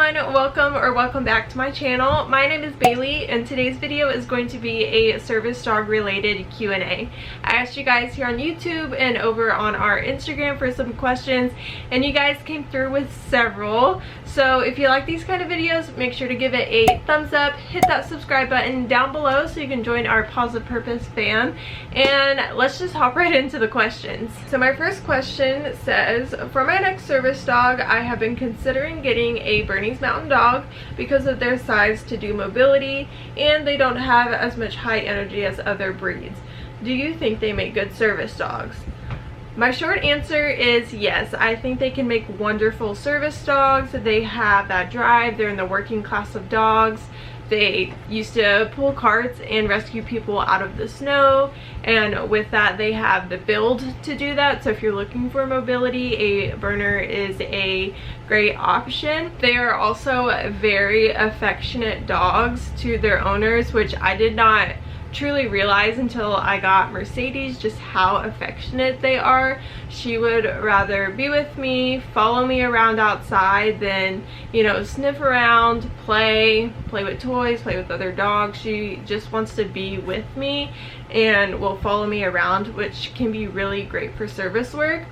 everyone, welcome back to my channel. My name is Bailey and today's video is going to be a service dog related Q&A. I asked you guys here on YouTube and over on our Instagram for some questions and you guys came through with several. So if you like these kind of videos, make sure to give it a thumbs up, hit that subscribe button down below so you can join our Positive Purpose fam, and let's just hop right into the questions. So my first question says, for my next service dog, I have been considering getting a Bernese Mountain Dog because of their size to do mobility and they don't have as much high energy as other breeds. Do you think they make good service dogs? My short answer is yes. I think they can make wonderful service dogs. They have that drive. They're in the working class of dogs. They used to pull carts and rescue people out of the snow, and with that they have the build to do that. So if you're looking for mobility, a Berner is a great option. They are also very affectionate dogs to their owners, which I did not truly realize until I got Mercedes just how affectionate they are. She would rather be with me, follow me around outside than, you know, sniff around, play with toys, play with other dogs. She just wants to be with me and will follow me around, which can be really great for service work.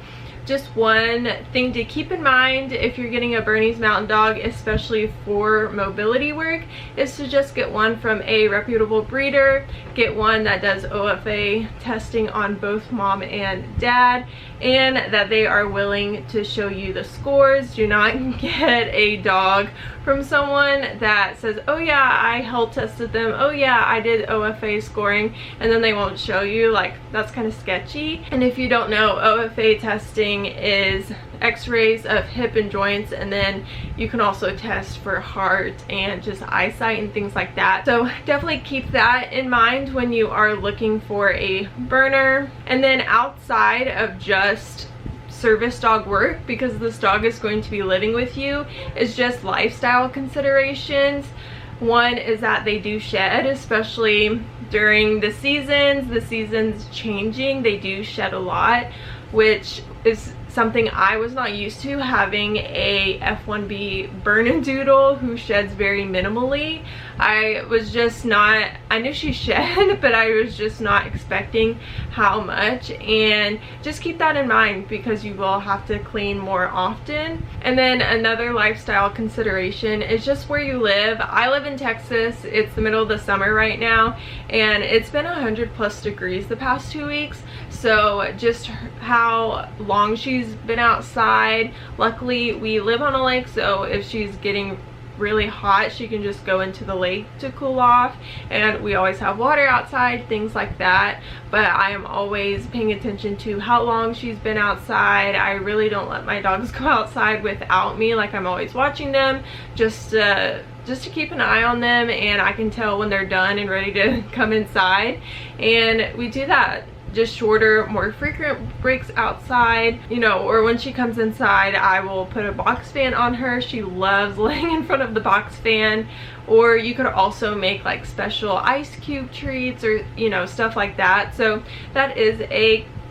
Just one thing to keep in mind if you're getting a Bernese Mountain Dog, especially for mobility work, is to just get one from a reputable breeder. Get one that does OFA testing on both mom and dad, and that they are willing to show you the scores. Do not get a dog from someone that says, oh yeah, I health tested them, oh yeah, I did OFA scoring, and then they won't show you. Like, that's kind of sketchy. And if you don't know, OFA testing is x-rays of hip and joints, and then you can also test for heart and just eyesight and things like that. So definitely keep that in mind when you are looking for a Berner. And then outside of just service dog work, because this dog is going to be living with you, is just lifestyle considerations. One is that they do shed, especially during the seasons changing. They do shed a lot, which is something I was not used to, having a F1B Bernedoodle who sheds very minimally. I knew she shed, but I was just not expecting how much. And just keep that in mind because you will have to clean more often. And then another lifestyle consideration is just where you live. I live in Texas. It's the middle of the summer right now and it's been 100+ degrees the past 2 weeks. So just how long she's been outside. Luckily we live on a lake, so if she's getting really hot, she can just go into the lake to cool off, and we always have water outside, things like that. But I am always paying attention to how long she's been outside. I really don't let my dogs go outside without me. Like, I'm always watching them just to keep an eye on them, and I can tell when they're done and ready to come inside. And we do that, just shorter, more frequent breaks outside, you know, or when she comes inside, I will put a box fan on her. She loves laying in front of the box fan. Or you could also make like special ice cube treats or, you know, stuff like that. So that is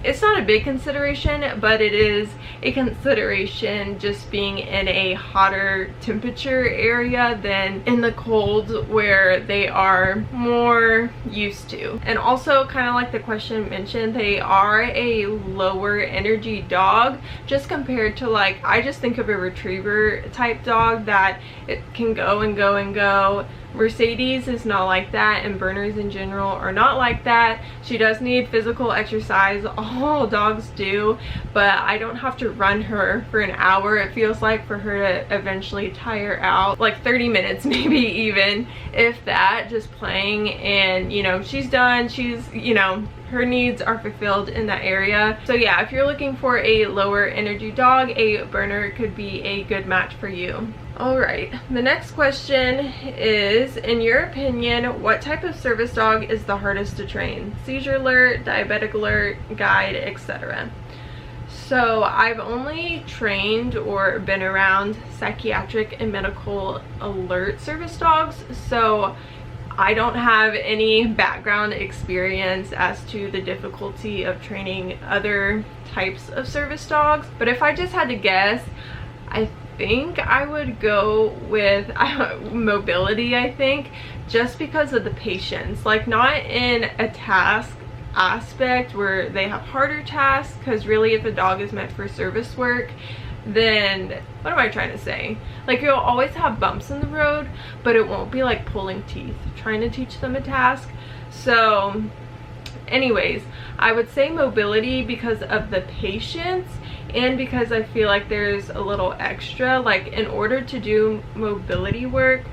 it's not a big consideration, but it is a consideration just being in a hotter temperature area than in the cold where they are more used to. And also, kind of like the question mentioned, they are a lower energy dog just compared to, like, I just think of a retriever type dog that it can go and go and go. Mercedes is not like that, and Berners in general are not like that. She does need physical exercise, all dogs do, but I don't have to run her for an hour. It feels like for her to eventually tire out, like 30 minutes maybe, even if that, just playing, and you know, she's done, she's, you know, her needs are fulfilled in that area. So yeah, if you're looking for a lower energy dog, a Berner could be a good match for you. Alright, the next question is, in your opinion, what type of service dog is the hardest to train? Seizure alert, diabetic alert, guide, etc. So I've only trained or been around psychiatric and medical alert service dogs, so I don't have any background experience as to the difficulty of training other types of service dogs. But if I just had to guess, think I would go with mobility, I think, just because of the patience. Like, not in a task aspect where they have harder tasks, because really if a dog is meant for service work, then what am I trying to say? Like, you'll always have bumps in the road, but it won't be like pulling teeth trying to teach them a task. So anyways, I would say mobility because of the patience, and because I feel like there's a little extra, like in order to do mobility work,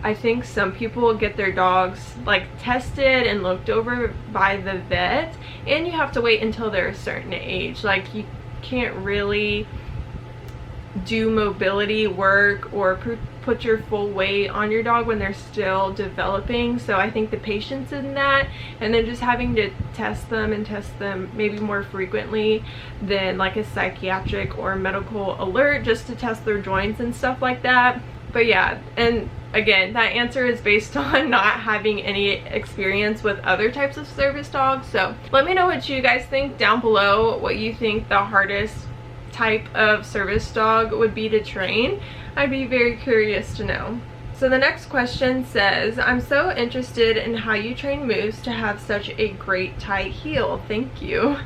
I think some people get their dogs like tested and looked over by the vet, and you have to wait until they're a certain age. Like, you can't really do mobility work or put your full weight on your dog when they're still developing. So I think the patience in that, and then just having to test them maybe more frequently than like a psychiatric or medical alert, just to test their joints and stuff like that. But yeah, and again, that answer is based on not having any experience with other types of service dogs. So let me know what you guys think down below, what you think the hardest type of service dog would be to train. I'd be very curious to know. So the next question says, I'm so interested in how you train Moose to have such a great tight heel. Thank you.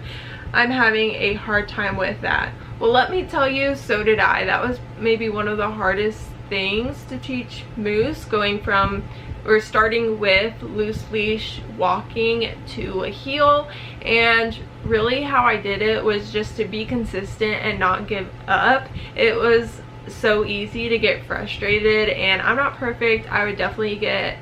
I'm having a hard time with that. Well, let me tell you, so did I. That was maybe one of the hardest things to teach Moose, going from or starting with loose leash walking to a heel. And really how I did it was just to be consistent and not give up. It was so easy to get frustrated, and I'm not perfect. I would definitely get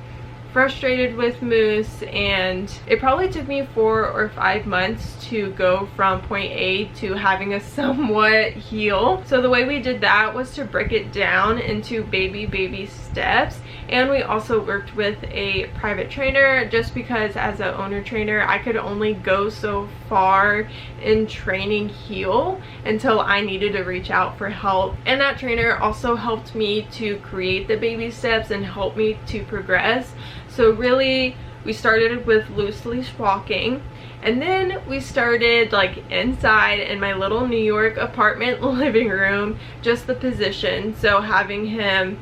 frustrated with Moose, and it probably took me 4 or 5 months to go from point A to having a somewhat heel. So the way we did that was to break it down into baby steps, and we also worked with a private trainer, just because as an owner trainer I could only go so far in training heel until I needed to reach out for help. And that trainer also helped me to create the baby steps and help me to progress. So really, we started with loose leash walking, and then we started like inside in my little New York apartment living room, just the position. So having him,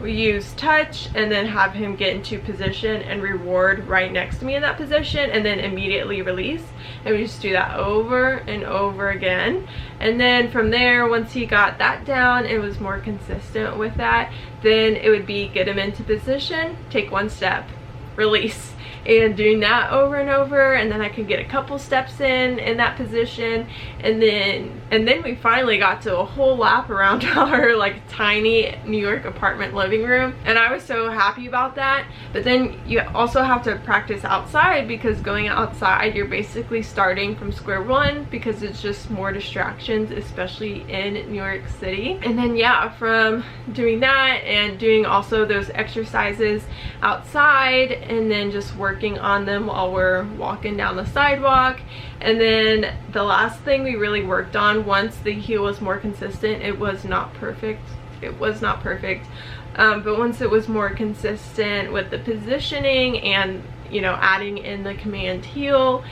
we use touch and then have him get into position and reward right next to me in that position, and then immediately release. And we just do that over and over again. And then from there, once he got that down, it was more consistent with that, then it would be get him into position, take 1 step, release, and doing that over and over. And then I could get a couple steps in that position, and then we finally got to a whole lap around our like tiny New York apartment living room, and I was so happy about that. But then you also have to practice outside, because going outside you're basically starting from square one, because it's just more distractions, especially in New York City. And then yeah, from doing that and doing also those exercises outside, and then just working on them while we're walking down the sidewalk. And then the last thing we really worked on, once the heel was more consistent, it was not perfect, but once it was more consistent with the positioning and, you know, adding in the command heel,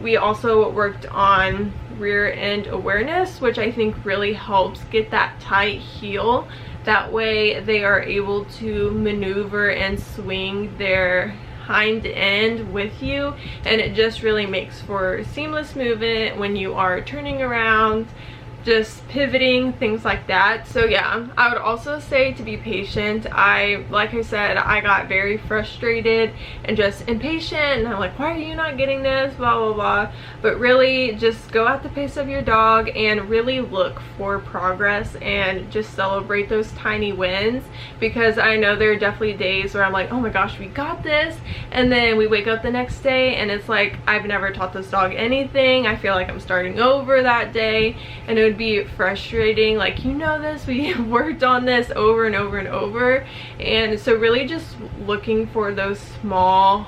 we also worked on rear end awareness, which I think really helps get that tight heel. That way they are able to maneuver and swing their hind end with you, and it just really makes for seamless movement when you are turning around, just pivoting, things like that. So yeah, I would also say to be patient. Like I said, I got very frustrated and just impatient, and I'm like, why are you not getting this, blah blah blah. But really just go at the pace of your dog and really look for progress, and just celebrate those tiny wins, because I know there are definitely days where I'm like, oh my gosh, we got this, and then we wake up the next day and it's like, I've never taught this dog anything. I feel like I'm starting over that day, and it would be frustrating. Like, you know this, we worked on this over and over and over. And so really just looking for those small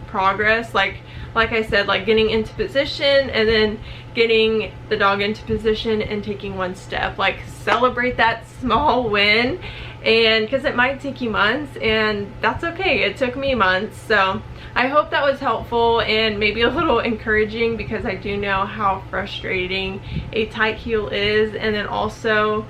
progress, like I said, like getting into position and then getting the dog into position and taking 1 step. Like, celebrate that small win, and because it might take you months, and that's okay. It took me months, so I hope that was helpful and maybe a little encouraging, because I do know how frustrating a tight heel is. And then also,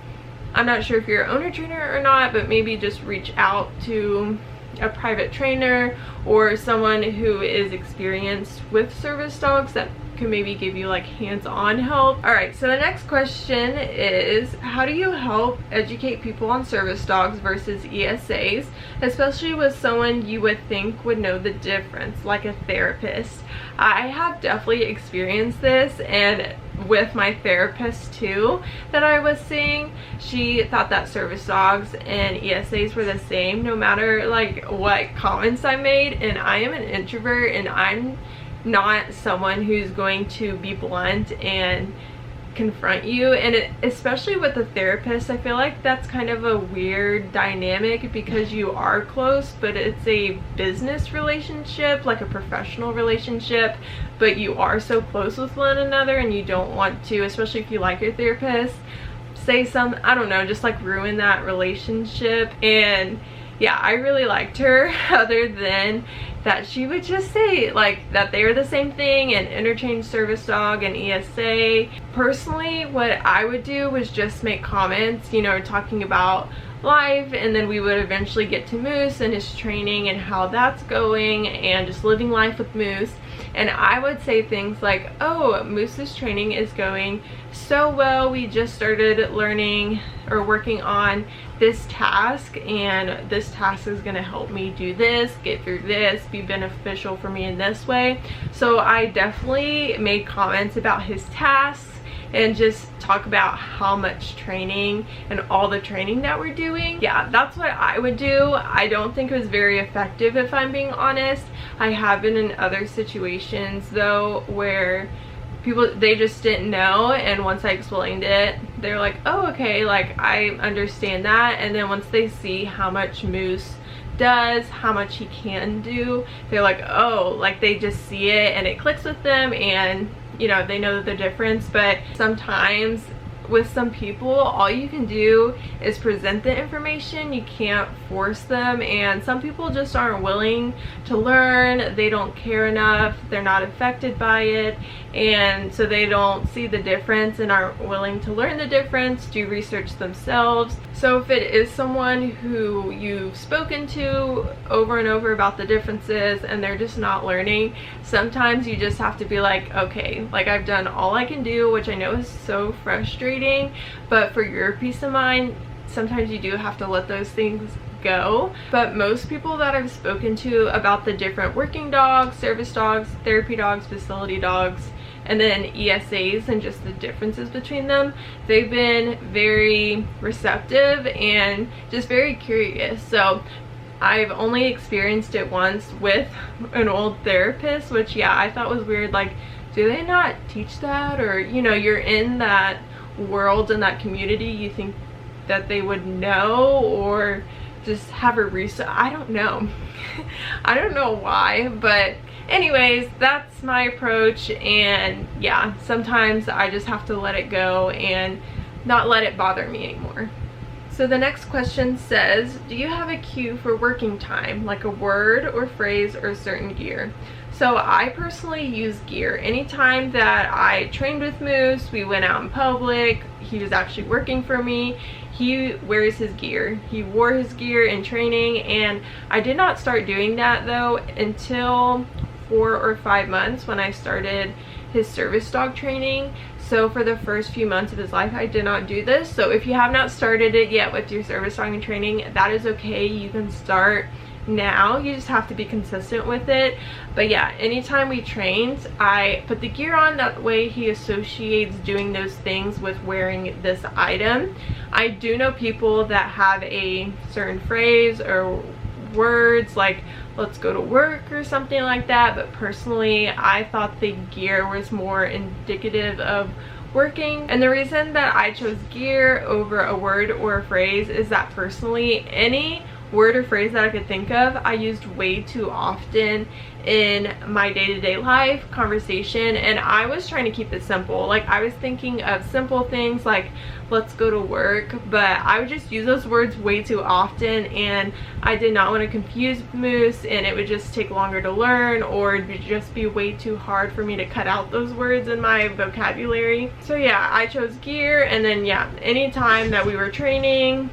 I'm not sure if you're an owner trainer or not, but maybe just reach out to a private trainer or someone who is experienced with service dogs that can maybe give you like hands-on help. All right, so the next question is, how do you help educate people on service dogs versus ESAs, especially with someone you would think would know the difference, like a therapist? I have definitely experienced this, and with my therapist too that I was seeing, she thought that service dogs and ESAs were the same no matter like what comments I made. And I am an introvert, and I'm not someone who's going to be blunt and confront you, and especially with a therapist, I feel like that's kind of a weird dynamic, because you are close, but it's a business relationship, like a professional relationship, but you are so close with one another, and you don't want to, especially if you like your therapist, say some, I don't know, just like ruin that relationship. And yeah, I really liked her, other than that she would just say like that they were the same thing and interchange service dog and ESA. Personally, what I would do was just make comments, you know, talking about life, and then we would eventually get to Moose and his training and how that's going, and just living life with Moose. And I would say things like, oh, Moose's training is going so well, we just started learning or working on this task, and this task is going to help me do this, get through this, be beneficial for me in this way. So I definitely made comments about his tasks and just talk about how much training and all the training that we're doing. Yeah, that's what I would do. I don't think it was very effective, if I'm being honest. I have been in other situations though where people, they just didn't know, and once I explained it, they're like, oh, okay, like I understand that. And then once they see how much Moose does, how much he can do, they're like, oh, like they just see it and it clicks with them, and you know, they know the difference. But sometimes with some people, all you can do is present the information. You can't force them, and some people just aren't willing to learn. They don't care enough, they're not affected by it, and so they don't see the difference and aren't willing to learn the difference, do research themselves. So if it is someone who you've spoken to over and over about the differences and they're just not learning, sometimes you just have to be like, okay, like I've done all I can do, which I know is so frustrating, but for your peace of mind, sometimes you do have to let those things go. But most people that I've spoken to about the different working dogs, service dogs, therapy dogs, facility dogs, and then ESAs and just the differences between them, they've been very receptive and just very curious. So I've only experienced it once with an old therapist, which yeah, I thought was weird. Like, do they not teach that? Or, you know, you're in that world and that community, you think that they would know, or just have a research. I don't know. I don't know why, but anyways, that's my approach. And yeah, sometimes I just have to let it go and not let it bother me anymore. So the next question says, do you have a cue for working time, like a word or phrase or certain gear? So I personally use gear. Anytime that I trained with Moose, we went out in public, he was actually working for me, he wears his gear. He wore his gear in training, and I did not start doing that though until 4 or 5 months when I started his service dog training. So for the first few months of his life, I did not do this. So if you have not started it yet with your service dog training, that is okay. You can start now. You just have to be consistent with it. But yeah, anytime we trained, I put the gear on. That way he associates doing those things with wearing this item. I do know people that have a certain phrase or words like let's go to work or something like that, but personally I thought the gear was more indicative of working. And the reason that I chose gear over a word or a phrase is that personally any word or phrase that I could think of I used way too often in my day-to-day life conversation, and I was trying to keep it simple. Like, I was thinking of simple things like let's go to work, but I would just use those words way too often, and I did not want to confuse Moose, and it would just take longer to learn, or it would just be way too hard for me to cut out those words in my vocabulary. So yeah, I chose gear. And then yeah, anytime that we were training,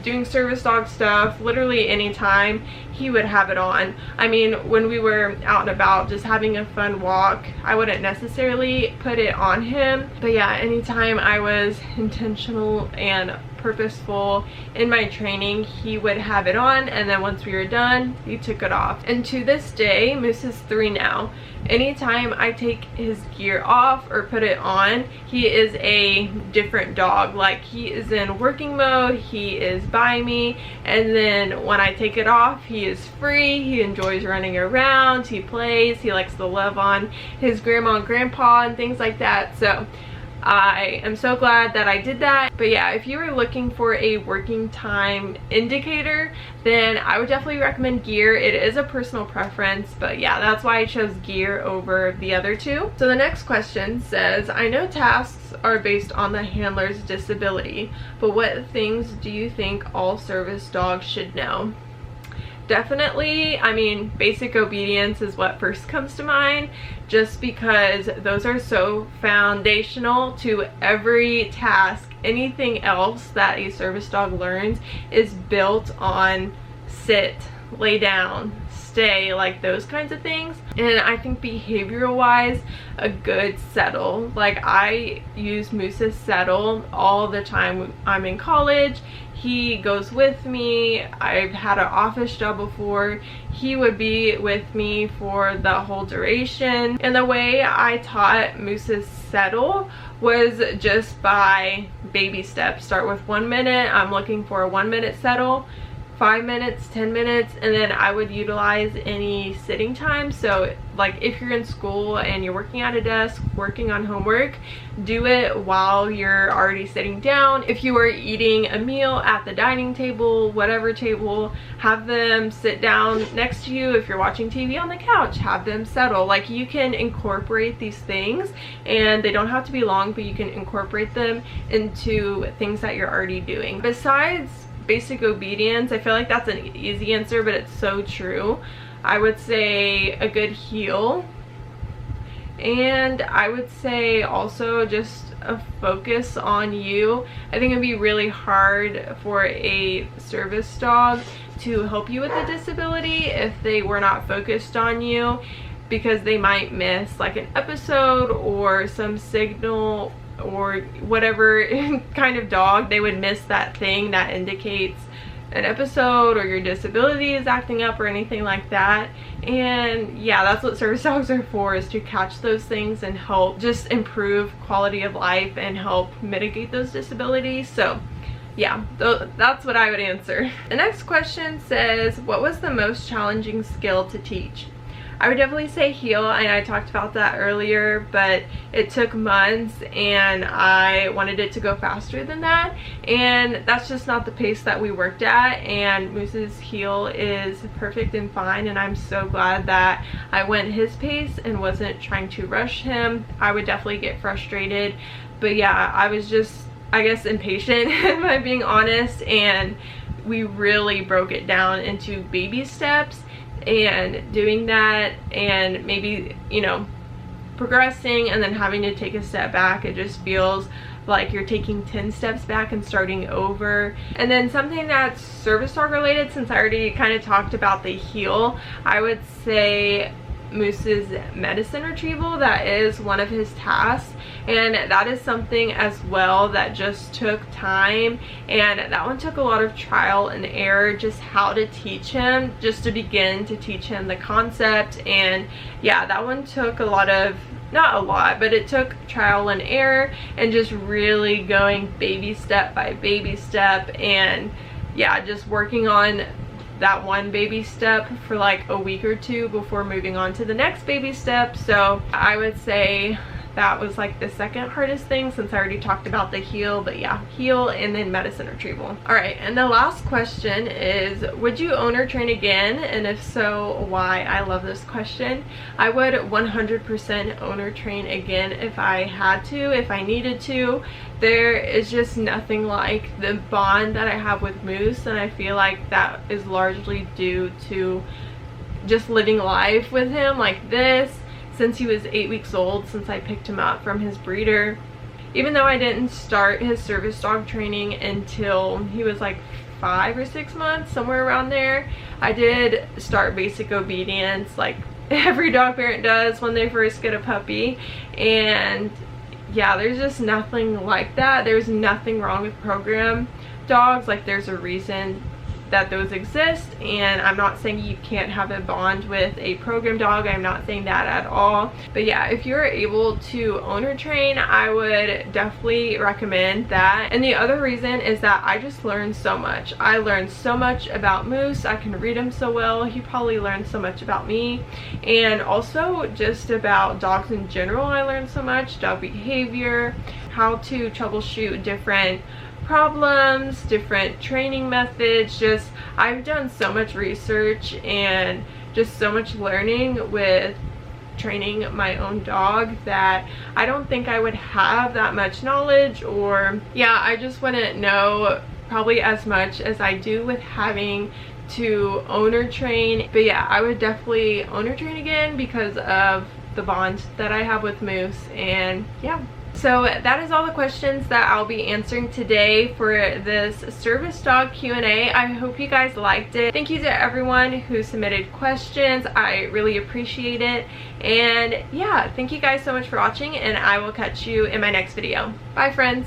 doing service dog stuff, literally anytime, he would have it on. I mean, when we were out and about just having a fun walk, I wouldn't necessarily put it on him, but yeah, anytime I was intentional and purposeful in my training, he would have it on, and then once we were done, he took it off. And to this day, Moose is 3 now, anytime I take his gear off or put it on, he is a different dog. Like, he is in working mode, he is by me, and then when I take it off, he is free, he enjoys running around, he plays, he likes to love on his grandma and grandpa and things like that. So I am so glad that I did that. But yeah, if you were looking for a working time indicator, then I would definitely recommend gear. It is a personal preference, but yeah, that's why I chose gear over the other two. So the next question says, I know tasks are based on the handler's disability, but what things do you think all service dogs should know? Definitely, I mean, basic obedience is what first comes to mind, just because those are so foundational to every task. Anything else that a service dog learns is built on sit, lay down, stay, like those kinds of things. And I think behavioral wise, a good settle. Like, I use Moose's settle all the time. I'm in college, he goes with me. I've had an office job before, he would be with me for the whole duration. And the way I taught Moose's settle was just by baby steps. Start with 1 minute, I'm looking for a 1 minute settle, 5 minutes, 10 minutes, and then I would utilize any sitting time. So like, if you're in school and you're working at a desk, working on homework, do it while you're already sitting down. If you are eating a meal at the dining table, whatever table, have them sit down next to you. If you're watching TV on the couch, have them settle. Like, you can incorporate these things, and they don't have to be long, but you can incorporate them into things that you're already doing. Besides basic obedience, I feel like that's an easy answer, but it's so true. I would say a good heel, and I would say also just a focus on you. I think it'd be really hard for a service dog to help you with a disability if they were not focused on you, because they might miss like an episode or some signal, or whatever kind of dog, they would miss that thing that indicates an episode or your disability is acting up or anything like that. And yeah, that's what service dogs are for, is to catch those things and help just improve quality of life and help mitigate those disabilities. So yeah, that's what I would answer. The next question says, what was the most challenging skill to teach? I would definitely say heel, and I talked about that earlier, but it took months and I wanted it to go faster than that, and that's just not the pace that we worked at. And Moose's heel is perfect and fine, and I'm so glad that I went his pace and wasn't trying to rush him. I would definitely get frustrated, but yeah, I was just, I guess, impatient if I'm being honest, and we really broke it down into baby steps. And doing that, and maybe, you know, progressing and then having to take a step back, it just feels like you're taking 10 steps back and starting over. And then something that's service dog related, since I already kind of talked about the heel, I would say Moose's medicine retrieval. That is one of his tasks, and that is something as well that just took time, and that one took a lot of trial and error, just how to teach him, just to begin to teach him the concept. And yeah, that one took a lot of, not a lot, but it took trial and error and just really going baby step by baby step, and yeah, just working on that one baby step for like a week or two before moving on to the next baby step. So I would say that was like the second hardest thing, since I already talked about the heel. But yeah, heel and then medicine retrieval. All right, and the last question is, would you owner train again, and if so, why? I love this question. I would 100% owner train again if I had to, if I needed to. There is just nothing like the bond that I have with Moose, and I feel like that is largely due to just living life with him like this since he was 8 weeks old, since I picked him up from his breeder. Even though I didn't start his service dog training until he was like 5 or 6 months, somewhere around there, I did start basic obedience like every dog parent does when they first get a puppy. And yeah, there's just nothing like that. There's nothing wrong with program dogs. Like, there's a reason that those exist, and I'm not saying you can't have a bond with a program dog. I'm not saying that at all. But yeah, if you're able to owner train, I would definitely recommend that. And the other reason is that I just learned so much. I learned so much about Moose. I can read him so well. He probably learned so much about me, and also just about dogs in general. I learned so much, dog behavior, how to troubleshoot different problems, different training methods. Just, I've done so much research and just so much learning with training my own dog that I don't think I would have that much knowledge, or yeah, I just wouldn't know probably as much as I do with having to owner train. But yeah, I would definitely owner train again because of the bond that I have with Moose. And yeah, so that is all the questions that I'll be answering today for this service dog Q&A. I hope you guys liked it. Thank you to everyone who submitted questions. I really appreciate it. And yeah, thank you guys so much for watching, and I will catch you in my next video. Bye, friends.